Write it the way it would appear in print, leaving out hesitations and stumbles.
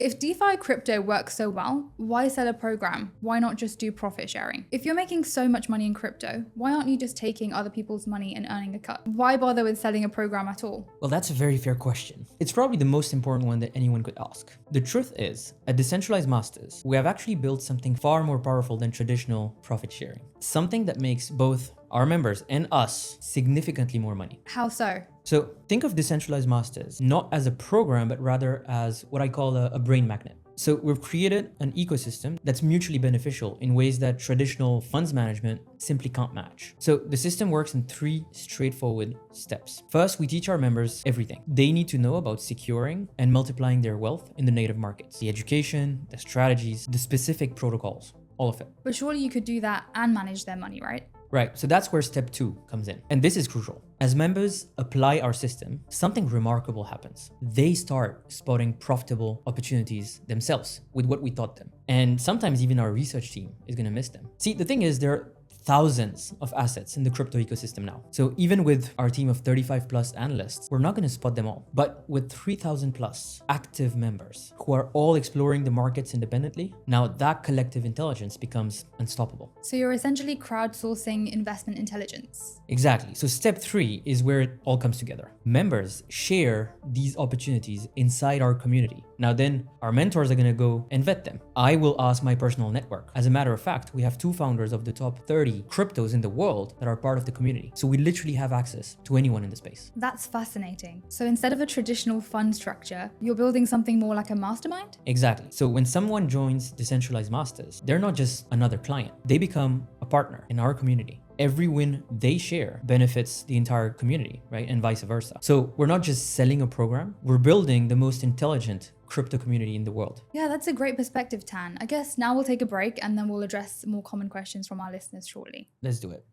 If DeFi crypto works so well, why sell a program? Why not just do profit sharing? If you're making so much money in crypto, why aren't you just taking other people's money and earning a cut? Why bother with selling a program at all? Well, that's a very fair question. It's probably the most important one that anyone could ask. The truth is, at Decentralized Masters, we have actually built something far more powerful than traditional profit sharing. Something that makes both our members and us significantly more money. How so? So think of Decentralized Masters not as a program, but rather as what I call a brain magnet. So we've created an ecosystem that's mutually beneficial in ways that traditional funds management simply can't match. So the system works in 3 straightforward steps. First, we teach our members everything they need to know about securing and multiplying their wealth in the native markets, the education, the strategies, the specific protocols, all of it. But surely you could do that and manage their money, right? Right, so that's where step 2 comes in. And this is crucial. As members apply our system, something remarkable happens. They start spotting profitable opportunities themselves with what we taught them. And sometimes even our research team is gonna miss them. See, the thing is, there are thousands of assets in the crypto ecosystem now. So even with our team of 35 plus analysts, we're not going to spot them all. But with 3,000 plus active members who are all exploring the markets independently, now that collective intelligence becomes unstoppable. So you're essentially crowdsourcing investment intelligence. Exactly. So step 3 is where it all comes together. Members share these opportunities inside our community. Now then, our mentors are going to go and vet them. I will ask my personal network. As a matter of fact, we have 2 founders of the top 30 cryptos in the world that are part of the community. So we literally have access to anyone in the space. That's fascinating. So instead of a traditional fund structure, you're building something more like a mastermind? Exactly. So when someone joins Decentralized Masters, they're not just another client. They become a partner in our community. Every win they share benefits the entire community, right? And vice versa. So we're not just selling a program, we're building the most intelligent crypto community in the world. Yeah, that's a great perspective, Tan. I guess now we'll take a break and then we'll address more common questions from our listeners shortly. Let's do it.